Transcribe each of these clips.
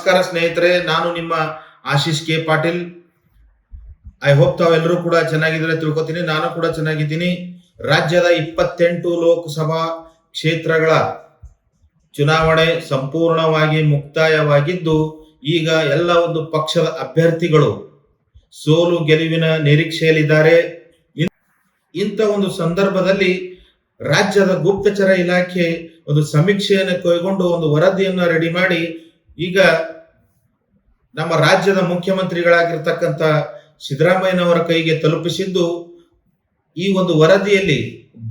ನಮಸ್ಕಾರ ಸ್ನೇಹಿತರೆ, ನಾನು ನಿಮ್ಮ Ashish K Patil. I hope ತಾವೆಲ್ಲರೂ ಕೂಡ ಚೆನ್ನಾಗಿದ್ರೆ ತಿಳ್ಕೊತೀನಿ. ನಾನು ಕೂಡ ಚೆನ್ನಾಗಿದ್ದೀನಿ. ರಾಜ್ಯದ 28 ಲೋಕಸಭಾ ಕ್ಷೇತ್ರಗಳ ಚುನಾವಣೆ ಸಂಪೂರ್ಣವಾಗಿ ಮುಕ್ತಾಯವಾಗಿದ್ದು, ಈಗ ಎಲ್ಲ ಒಂದು ಪಕ್ಷದ ಅಭ್ಯರ್ಥಿಗಳು ಸೋಲು ಗೆಲುವಿನ ನಿರೀಕ್ಷೆಯಲ್ಲಿದ್ದಾರೆ. ಇಂಥ ಒಂದು ಸಂದರ್ಭದಲ್ಲಿ ರಾಜ್ಯದ ಗುಪ್ತಚರ ಇಲಾಖೆ ಒಂದು ಸಮೀಕ್ಷೆಯನ್ನು ಕೈಗೊಂಡು ಒಂದು ವರದಿಯನ್ನು ರೆಡಿ ಮಾಡಿ ಈಗ ನಮ್ಮ ರಾಜ್ಯದ ಮುಖ್ಯಮಂತ್ರಿಗಳಾಗಿರ್ತಕ್ಕಂಥ ಸಿದ್ದರಾಮಯ್ಯನವರ ಕೈಗೆ ತಲುಪಿಸಿದ್ದು, ಈ ಒಂದು ವರದಿಯಲ್ಲಿ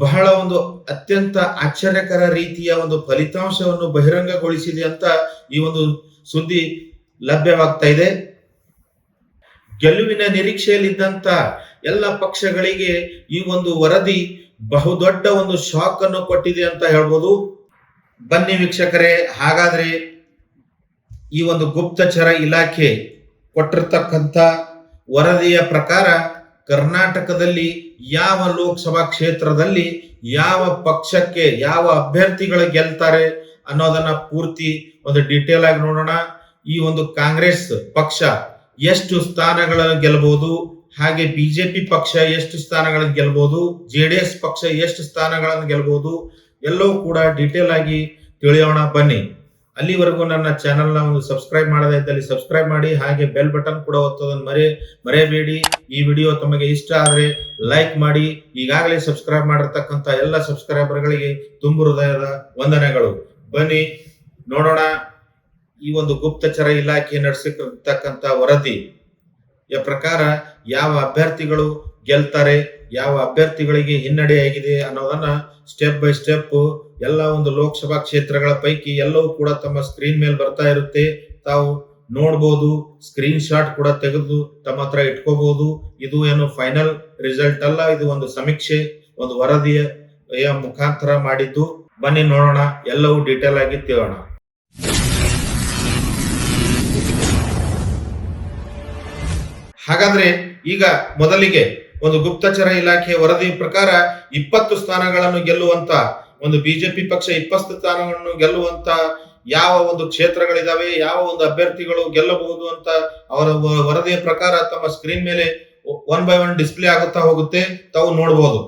ಬಹಳ ಒಂದು ಅತ್ಯಂತ ಆಶ್ಚರ್ಯಕರ ರೀತಿಯ ಒಂದು ಫಲಿತಾಂಶವನ್ನು ಬಹಿರಂಗಗೊಳಿಸಿದೆ ಅಂತ ಈ ಒಂದು ಸುದ್ದಿ ಲಭ್ಯವಾಗ್ತಾ ಇದೆ. ಗೆಲುವಿನ ನಿರೀಕ್ಷೆಯಲ್ಲಿದ್ದಂತ ಎಲ್ಲ ಪಕ್ಷಗಳಿಗೆ ಈ ಒಂದು ವರದಿ ಬಹುದೊಡ್ಡ ಒಂದು ಶಾಕ್ ಅನ್ನು ಕೊಟ್ಟಿದೆ ಅಂತ ಹೇಳ್ಬೋದು. ಬನ್ನಿ ವೀಕ್ಷಕರೇ, ಹಾಗಾದ್ರೆ ಈ ಒಂದು ಗುಪ್ತಚರ ಇಲಾಖೆ ಕೊಟ್ಟಿರ್ತಕ್ಕಂಥ ವರದಿಯ ಪ್ರಕಾರ ಕರ್ನಾಟಕದಲ್ಲಿ ಯಾವ ಲೋಕಸಭಾ ಕ್ಷೇತ್ರದಲ್ಲಿ ಯಾವ ಪಕ್ಷಕ್ಕೆ ಯಾವ ಅಭ್ಯರ್ಥಿಗಳು ಗೆಲ್ತಾರೆ ಅನ್ನೋದನ್ನ ಪೂರ್ತಿ ಒಂದು ಡೀಟೇಲ್ ಆಗಿ ನೋಡೋಣ. ಈ ಒಂದು ಕಾಂಗ್ರೆಸ್ ಪಕ್ಷ ಎಷ್ಟು ಸ್ಥಾನಗಳನ್ನು ಗೆಲ್ಲಬಹುದು, ಹಾಗೆ ಬಿಜೆಪಿ ಪಕ್ಷ ಎಷ್ಟು ಸ್ಥಾನಗಳನ್ನು ಗೆಲ್ಲಬಹುದು, ಜೆಡಿಎಸ್ ಪಕ್ಷ ಎಷ್ಟು ಸ್ಥಾನಗಳನ್ನು ಗೆಲ್ಲಬಹುದು, ಎಲ್ಲವೂ ಕೂಡ ಡೀಟೇಲ್ ಆಗಿ ತಿಳಿಯೋಣ ಬನ್ನಿ. ಅಲ್ಲಿವರೆಗೂ ನನ್ನ ಚಾನೆಲ್ನ ಒಂದು ಸಬ್ಸ್ಕ್ರೈಬ್ ಮಾಡದೇ ಇದ್ದಲ್ಲಿ ಸಬ್ಸ್ಕ್ರೈಬ್ ಮಾಡಿ, ಹಾಗೆ ಬೆಲ್ ಬಟನ್ ಕೂಡ ಒತ್ತೋದನ್ನು ಮರೆಯಬೇಡಿ. ಈ ವಿಡಿಯೋ ತಮಗೆ ಇಷ್ಟ ಆದರೆ ಲೈಕ್ ಮಾಡಿ. ಈಗಾಗಲೇ ಸಬ್ಸ್ಕ್ರೈಬ್ ಮಾಡಿರ್ತಕ್ಕಂಥ ಎಲ್ಲ ಸಬ್ಸ್ಕ್ರೈಬರ್ಗಳಿಗೆ ತುಂಬು ಹೃದಯದ ವಂದನೆಗಳು. ಬನ್ನಿ ನೋಡೋಣ ಈ ಒಂದು ಗುಪ್ತಚರ ಇಲಾಖೆ ನಡೆಸಿರ್ತಕ್ಕಂಥ ವರದಿಯ ಪ್ರಕಾರ ಯಾವ ಅಭ್ಯರ್ಥಿಗಳು ಗೆಲ್ತಾರೆ, ಯಾವ ಅಭ್ಯರ್ಥಿಗಳಿಗೆ ಹಿನ್ನಡೆ ಆಗಿದೆ ಅನ್ನೋದನ್ನ ಸ್ಟೆಪ್ ಬೈ ಸ್ಟೆಪ್ ಎಲ್ಲ ಒಂದು ಲೋಕಸಭಾ ಕ್ಷೇತ್ರಗಳ ಪೈಕಿ ಎಲ್ಲವೂ ಕೂಡ ತಮ್ಮ ಸ್ಕ್ರೀನ್ ಮೇಲೆ ಬರ್ತಾ ಇರುತ್ತೆ. ತಾವು ನೋಡ್ಬೋದು, ಸ್ಕ್ರೀನ್ ಶಾಟ್ ಕೂಡ ತೆಗೆದು ತಮ್ಮ ಹತ್ರ ಇಟ್ಕೋಬಹುದು. ಇದು ಏನು ಫೈನಲ್ ರಿಸಲ್ಟ್ ಅಲ್ಲ, ಇದು ಒಂದು ಸಮೀಕ್ಷೆ, ಒಂದು ವರದಿಯ ಮುಖಾಂತರ ಮಾಡಿದ್ದು. ಬನ್ನಿ ನೋಡೋಣ, ಎಲ್ಲವೂ ಡೀಟೇಲ್ ಆಗಿ ತಿಳಿಯೋಣ. ಹಾಗಾದ್ರೆ ಈಗ ಮೊದಲಿಗೆ ಒಂದು ಗುಪ್ತಚರ ಇಲಾಖೆ ವರದಿ ಪ್ರಕಾರ 20 ಸ್ಥಾನಗಳನ್ನು ಗೆಲ್ಲುವಂತ ಒಂದು ಬಿಜೆಪಿ ಪಕ್ಷ 20 ಸ್ಥಾನಗಳನ್ನು ಗೆಲ್ಲುವಂತ ಯಾವ ಒಂದು ಕ್ಷೇತ್ರಗಳಿದಾವೆ, ಯಾವ ಒಂದು ಅಭ್ಯರ್ಥಿಗಳು ಗೆಲ್ಲಬಹುದು ಅಂತ ಅವರ ವರದಿಯ ಪ್ರಕಾರ ತಮ್ಮ ಸ್ಕ್ರೀನ್ ಮೇಲೆ 1 by 1 ಡಿಸ್ಪ್ಲೇ ಆಗುತ್ತಾ ಹೋಗುತ್ತೆ, ತಾವು ನೋಡಬಹುದು.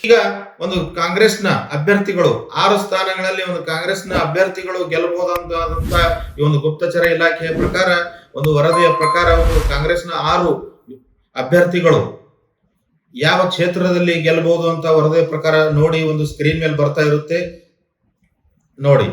ಈಗ ಒಂದು ಕಾಂಗ್ರೆಸ್ನ ಅಭ್ಯರ್ಥಿಗಳು 6 ಸ್ಥಾನಗಳಲ್ಲಿ ಒಂದು ಕಾಂಗ್ರೆಸ್ನ ಅಭ್ಯರ್ಥಿಗಳು ಗೆಲ್ಲಬಹುದಂತ ಈ ಒಂದು ಗುಪ್ತಚರ ಇಲಾಖೆಯ ಪ್ರಕಾರ, ಒಂದು ವರದಿಯ ಪ್ರಕಾರ ಒಂದು ಕಾಂಗ್ರೆಸ್ನ 6 ಅಭ್ಯರ್ಥಿಗಳು ಯಾವ ಕ್ಷೇತ್ರದಲ್ಲಿ ಗೆಲ್ಲಬಹುದು ಅಂತ ವರದಿಯ ಪ್ರಕಾರ ನೋಡಿ, ಒಂದು ಸ್ಕ್ರೀನ್ ಮೇಲೆ ಬರ್ತಾ ಇರುತ್ತೆ ನೋಡಿ.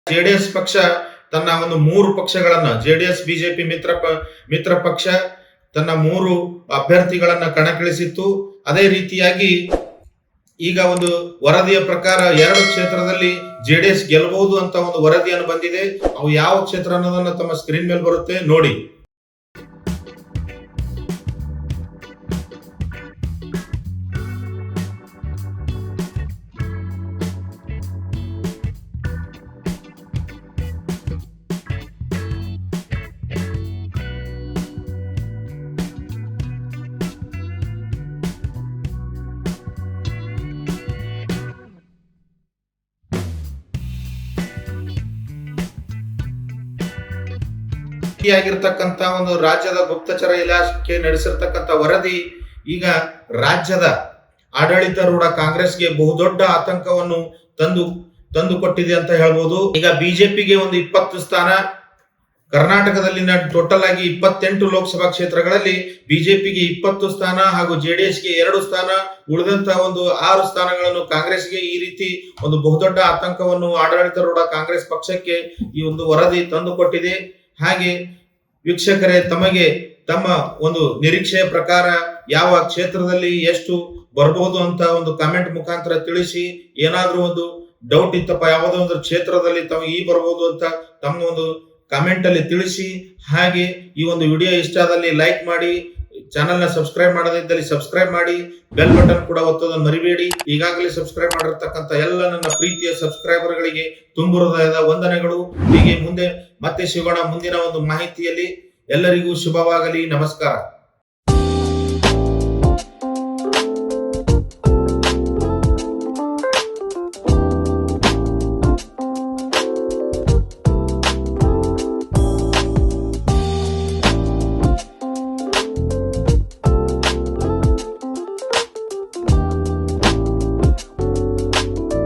ಜೆಡಿಎಸ್ ಪಕ್ಷ ತನ್ನ ಒಂದು 3 ಪಕ್ಷಗಳನ್ನ, ಜೆಡಿಎಸ್ ಬಿಜೆಪಿ ಮಿತ್ರ ಪಕ್ಷ ತನ್ನ 3 ಅಭ್ಯರ್ಥಿಗಳನ್ನ ಕಣಕ್ಕಿಳಿಸಿತ್ತು. ಅದೇ ರೀತಿಯಾಗಿ ಈಗ ಒಂದು ವರದಿಯ ಪ್ರಕಾರ 2 ಕ್ಷೇತ್ರದಲ್ಲಿ ಜೆಡಿಎಸ್ ಗೆಲ್ಲಬಹುದು ಅಂತ ಒಂದು ವರದಿಯನ್ನು ಬಂದಿದೆ. ಅವು ಯಾವ ಕ್ಷೇತ್ರ ಅನ್ನೋದನ್ನ ತಮ್ಮ ಸ್ಕ್ರೀನ್ ಮೇಲೆ ಬರುತ್ತೆ ನೋಡಿ. ಆಗಿರ್ತಕ್ಕಂತ ಒಂದು ರಾಜ್ಯದ ಗುಪ್ತಚರ ಇಲಾಖೆ ನಡೆಸಿರ್ತಕ್ಕಂಥ ವರದಿ ಈಗ ರಾಜ್ಯದ ಆಡಳಿತಾರೂಢ ಕಾಂಗ್ರೆಸ್ಗೆ ಬಹುದೊಡ್ಡ ಆತಂಕವನ್ನು ತಂದು ಕೊಟ್ಟಿದೆ ಅಂತ ಹೇಳ್ಬೋದು. ಈಗ ಬಿಜೆಪಿಗೆ ಒಂದು 20 ಸ್ಥಾನ, ಕರ್ನಾಟಕದಲ್ಲಿನ ಟೋಟಲ್ ಆಗಿ 28 ಲೋಕಸಭಾ ಕ್ಷೇತ್ರಗಳಲ್ಲಿ ಬಿಜೆಪಿಗೆ 20 ಸ್ಥಾನ ಹಾಗೂ ಜೆಡಿಎಸ್ಗೆ 2 ಸ್ಥಾನ, ಉಳಿದಂತಹ ಒಂದು 6 ಸ್ಥಾನಗಳನ್ನು ಕಾಂಗ್ರೆಸ್ಗೆ. ಈ ರೀತಿ ಒಂದು ಬಹುದೊಡ್ಡ ಆತಂಕವನ್ನು ಆಡಳಿತಾರೂಢ ಕಾಂಗ್ರೆಸ್ ಪಕ್ಷಕ್ಕೆ ಈ ಒಂದು ವರದಿ ತಂದು ಕೊಟ್ಟಿದೆ. ಹಾಗೆ ವೀಕ್ಷಕರೇ, ತಮಗೆ ತಮ್ಮ ಒಂದು ನಿರೀಕ್ಷೆಯ ಪ್ರಕಾರ ಯಾವ ಕ್ಷೇತ್ರದಲ್ಲಿ ಎಷ್ಟು ಬರಬಹುದು ಅಂತ ಒಂದು ಕಾಮೆಂಟ್ ಮುಖಾಂತರ ತಿಳಿಸಿ. ಏನಾದ್ರೂ ಒಂದು ಡೌಟ್ ಇತ್ತಪ್ಪ ಯಾವುದೋ ಒಂದು ಕ್ಷೇತ್ರದಲ್ಲಿ ತಮಗೆ ಬರಬಹುದು ಅಂತ ತಮ್ಮ ಒಂದು ಕಾಮೆಂಟ್ ಅಲ್ಲಿ ತಿಳಿಸಿ. ಹಾಗೆ ಈ ಒಂದು ವಿಡಿಯೋ ಇಷ್ಟ ಆದಲ್ಲಿ ಲೈಕ್ ಮಾಡಿ, ಚಾನೆಲ್ ನ ಸಬ್ಸ್ಕ್ರೈಬ್ ಮಾಡದಿದ್ದಲ್ಲಿ ಸಬ್ಸ್ಕ್ರೈಬ್ ಮಾಡಿ, ಬೆಲ್ ಬಟನ್ ಕೂಡ ಒತ್ತೋದನ್ನು ಮರಿಬೇಡಿ. ಈಗಾಗಲೇ ಸಬ್ಸ್ಕ್ರೈಬ್ ಮಾಡಿರ್ತಕ್ಕಂಥ ಎಲ್ಲ ನನ್ನ ಪ್ರೀತಿಯ ಸಬ್ಸ್ಕ್ರೈಬರ್ ಗಳಿಗೆ ತುಂಬು ಹೃದಯದ ವಂದನೆಗಳು. ಹೀಗೆ ಮುಂದೆ ಮತ್ತೆ ಸಿಗೋಣ ಮುಂದಿನ ಒಂದು ಮಾಹಿತಿಯಲ್ಲಿ. ಎಲ್ಲರಿಗೂ ಶುಭವಾಗಲಿ. ನಮಸ್ಕಾರ.